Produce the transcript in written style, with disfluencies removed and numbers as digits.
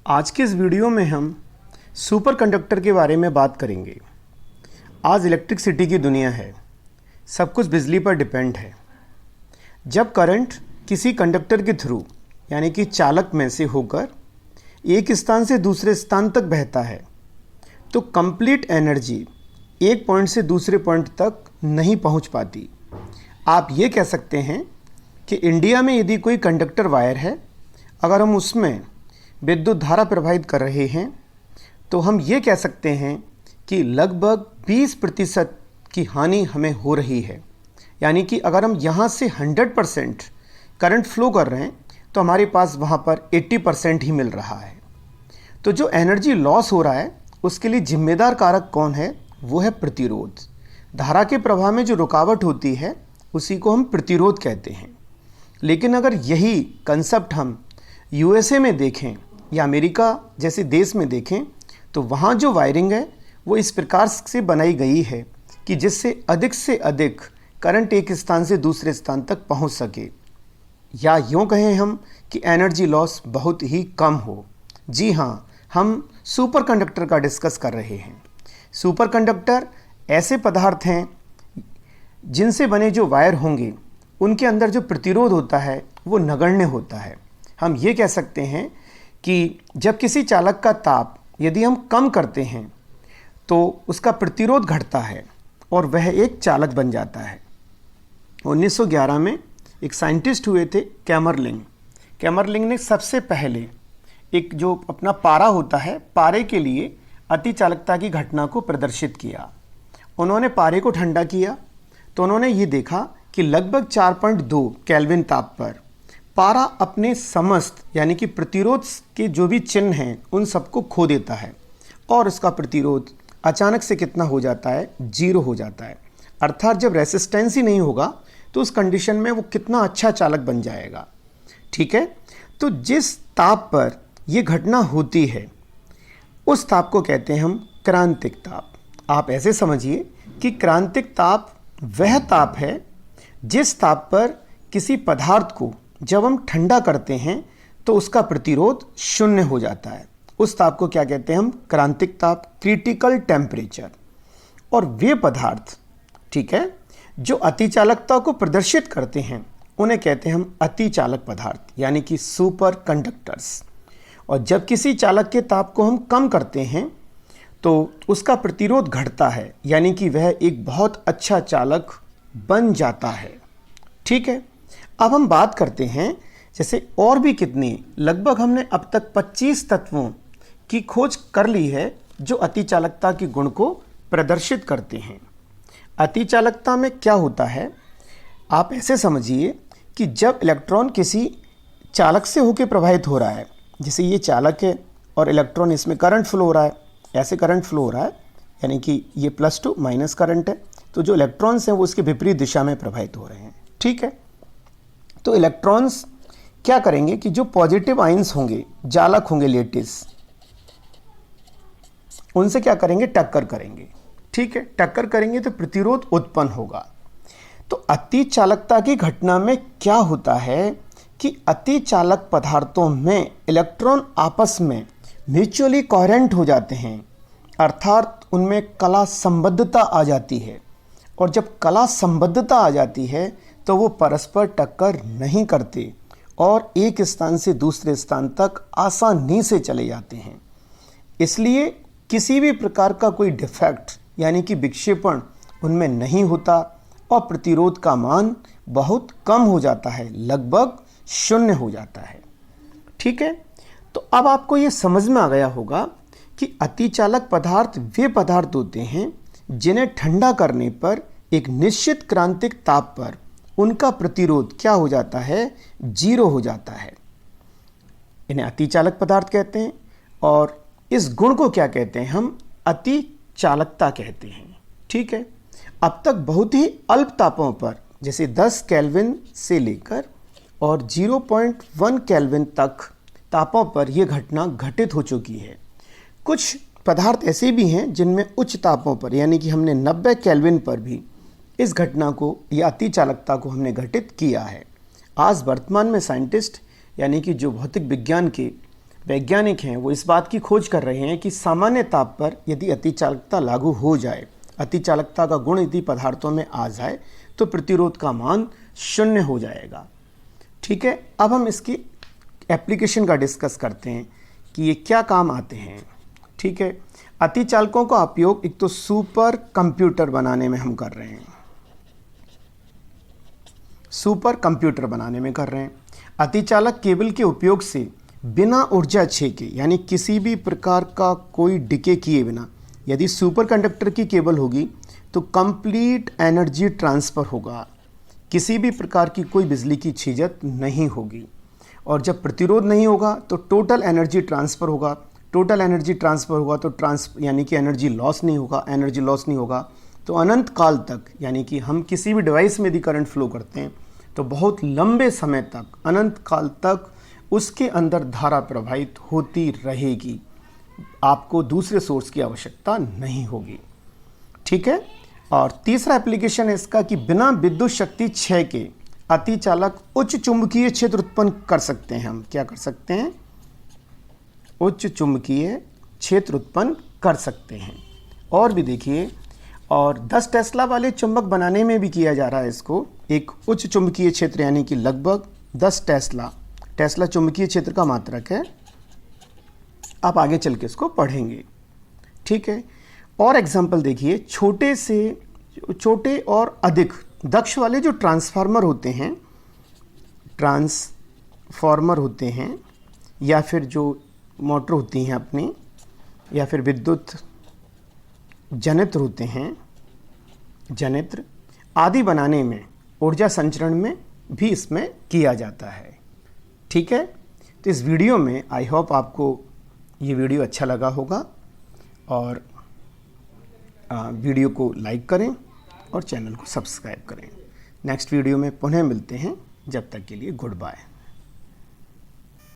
आज के इस वीडियो में हम सुपर कंडक्टर के बारे में बात करेंगे। आज इलेक्ट्रिसिटी की दुनिया है, सब कुछ बिजली पर डिपेंड है। जब करंट किसी कंडक्टर के थ्रू यानी कि चालक में से होकर एक स्थान से दूसरे स्थान तक बहता है तो कंप्लीट एनर्जी एक पॉइंट से दूसरे पॉइंट तक नहीं पहुंच पाती। आप ये कह सकते हैं कि इंडिया में यदि कोई कंडक्टर वायर है, अगर हम उसमें विद्युत धारा प्रवाहित कर रहे हैं तो हम ये कह सकते हैं कि लगभग 20% की हानि हमें हो रही है। यानी कि अगर हम यहाँ से 100% करंट फ्लो कर रहे हैं तो हमारे पास वहाँ पर 80% ही मिल रहा है। तो जो एनर्जी लॉस हो रहा है उसके लिए जिम्मेदार कारक कौन है? वो है प्रतिरोध। धारा के प्रवाह में जो रुकावट होती है उसी को हम प्रतिरोध कहते हैं। लेकिन अगर यही कंसेप्ट हम यूएसए में देखें या अमेरिका जैसे देश में देखें तो वहाँ जो वायरिंग है वो इस प्रकार से बनाई गई है कि जिससे अधिक से अधिक करंट एक स्थान से दूसरे स्थान तक पहुँच सके, या यूँ कहें हम कि एनर्जी लॉस बहुत ही कम हो। जी हाँ, हम सुपर कंडक्टर का डिस्कस कर रहे हैं। सुपर कंडक्टर ऐसे पदार्थ हैं जिनसे बने जो वायर होंगे उनके अंदर जो प्रतिरोध होता है वो नगण्य होता है। हम ये कह सकते हैं कि जब किसी चालक का ताप यदि हम कम करते हैं तो उसका प्रतिरोध घटता है और वह एक चालक बन जाता है। 1911 में एक साइंटिस्ट हुए थे कैमरलिंग ने सबसे पहले एक जो अपना पारा होता है, पारे के लिए अति चालकता की घटना को प्रदर्शित किया। उन्होंने पारे को ठंडा किया तो उन्होंने ये देखा कि लगभग 4.2 केल्विन ताप पर पारा अपने समस्त यानी कि प्रतिरोध के जो भी चिन्ह हैं उन सबको खो देता है और उसका प्रतिरोध अचानक से कितना हो जाता है? 0 हो जाता है। अर्थात जब रेसिस्टेंस ही नहीं होगा तो उस कंडीशन में वो कितना अच्छा चालक बन जाएगा। ठीक है, तो जिस ताप पर ये घटना होती है उस ताप को कहते हैं हम क्रांतिक ताप। आप ऐसे समझिए कि क्रांतिक ताप वह ताप है जिस ताप पर किसी पदार्थ को जब हम ठंडा करते हैं तो उसका प्रतिरोध 0 हो जाता है। उस ताप को क्या कहते हैं हम? क्रांतिक ताप, क्रिटिकल टेम्परेचर। और वे पदार्थ, ठीक है, जो अतिचालकता को प्रदर्शित करते हैं उन्हें कहते हैं हम अतिचालक पदार्थ यानी कि सुपर कंडक्टर्स। और जब किसी चालक के ताप को हम कम करते हैं तो उसका प्रतिरोध घटता है यानी कि वह एक बहुत अच्छा चालक बन जाता है। ठीक है, अब हम बात करते हैं जैसे और भी कितनी, लगभग हमने अब तक 25 तत्वों की खोज कर ली है जो अतिचालकता के गुण को प्रदर्शित करते हैं। अतिचालकता में क्या होता है, आप ऐसे समझिए कि जब इलेक्ट्रॉन किसी चालक से होकर प्रवाहित हो रहा है, जैसे ये चालक है और इलेक्ट्रॉन इसमें करंट फ्लो हो रहा है, ऐसे करंट फ्लो हो रहा है यानी कि ये +2 माइनस करंट है, तो जो इलेक्ट्रॉन्स हैं वो उसके विपरीत दिशा में प्रवाहित हो रहे हैं। ठीक है, तो इलेक्ट्रॉन्स क्या करेंगे कि जो पॉजिटिव आयंस होंगे, जालक होंगे लेटिस, उनसे क्या करेंगे? टक्कर करेंगे। ठीक है, टक्कर करेंगे तो प्रतिरोध उत्पन्न होगा। तो अति चालकता की घटना में क्या होता है कि अति चालक पदार्थों में इलेक्ट्रॉन आपस में म्यूचुअली कोहेरेंट हो जाते हैं, अर्थात उनमें कला संबद्धता आ जाती है। और जब कला संबद्धता आ जाती है तो वो परस्पर टक्कर नहीं करते और एक स्थान से दूसरे स्थान तक आसानी से चले जाते हैं। इसलिए किसी भी प्रकार का कोई डिफेक्ट यानी कि विक्षेपण उनमें नहीं होता और प्रतिरोध का मान बहुत कम हो जाता है, लगभग 0 हो जाता है। ठीक है, तो अब आपको ये समझ में आ गया होगा कि अतिचालक पदार्थ वे पदार्थ होते हैं जिन्हें ठंडा करने पर एक निश्चित क्रांतिक ताप पर उनका प्रतिरोध क्या हो जाता है? 0 हो जाता है। इन्हें अतिचालक पदार्थ कहते हैं और इस गुण को क्या कहते हैं? हम अतिचालकता कहते हैं। ठीक है, अब तक बहुत ही अल्प तापों पर जैसे 10 केल्विन से लेकर और 0.1 केल्विन तक तापों पर यह घटना घटित हो चुकी है। कुछ पदार्थ ऐसे भी हैं जिनमें उच्च तापों पर यानी कि हमने 90 केल्विन पर भी इस घटना को या अतिचालकता को हमने घटित किया है। आज वर्तमान में साइंटिस्ट यानी कि जो भौतिक विज्ञान के वैज्ञानिक हैं वो इस बात की खोज कर रहे हैं कि सामान्य ताप पर यदि अतिचालकता लागू हो जाए, अतिचालकता का गुण यदि पदार्थों में आ जाए तो प्रतिरोध का मान 0 हो जाएगा। ठीक है, अब हम इसकी एप्लीकेशन का डिस्कस करते हैं कि ये क्या काम आते हैं। ठीक है, अतिचालकों का उपयोग एक तो सुपर कंप्यूटर बनाने में हम कर रहे हैं, सुपर कंप्यूटर बनाने में कर रहे हैं। अतिचालक केबल के उपयोग से बिना ऊर्जा क्षय के, यानी किसी भी प्रकार का कोई डिके किए बिना, यदि सुपर कंडक्टर की केबल होगी तो कंप्लीट एनर्जी ट्रांसफ़र होगा, किसी भी प्रकार की कोई बिजली की छीजत नहीं होगी। और जब प्रतिरोध नहीं होगा तो टोटल एनर्जी ट्रांसफ़र होगा, टोटल एनर्जी ट्रांसफ़र होगा तो यानी कि एनर्जी लॉस नहीं होगा, एनर्जी लॉस नहीं होगा तो अनंत काल तक, यानी कि हम किसी भी डिवाइस में यदि करंट फ्लो करते हैं तो बहुत लंबे समय तक, अनंत काल तक उसके अंदर धारा प्रवाहित होती रहेगी, आपको दूसरे सोर्स की आवश्यकता नहीं होगी। ठीक है, और तीसरा एप्लीकेशन है इसका कि बिना विद्युत शक्ति क्षय के अतिचालक उच्च चुंबकीय क्षेत्र उत्पन्न कर सकते हैं। हम क्या कर सकते हैं? उच्च चुंबकीय क्षेत्र उत्पन्न कर सकते हैं। और भी देखिए, और 10 टेस्ला वाले चुंबक बनाने में भी किया जा रहा है इसको, एक उच्च चुंबकीय क्षेत्र यानी कि लगभग 10 टेस्ला चुंबकीय क्षेत्र का मात्रक है। आप आगे चल के इसको पढ़ेंगे। ठीक है, और एग्जाम्पल देखिए, छोटे और अधिक दक्ष वाले जो ट्रांसफार्मर होते हैं या फिर जो मोटर होती हैं अपनी, या फिर विद्युत जनित्र होते हैं, जनित्र आदि बनाने में, ऊर्जा संचरण में भी इसमें किया जाता है। ठीक है, तो इस वीडियो में आई होप आपको ये वीडियो अच्छा लगा होगा, और वीडियो को लाइक करें और चैनल को सब्सक्राइब करें। नेक्स्ट वीडियो में पुनः मिलते हैं, जब तक के लिए गुड बाय।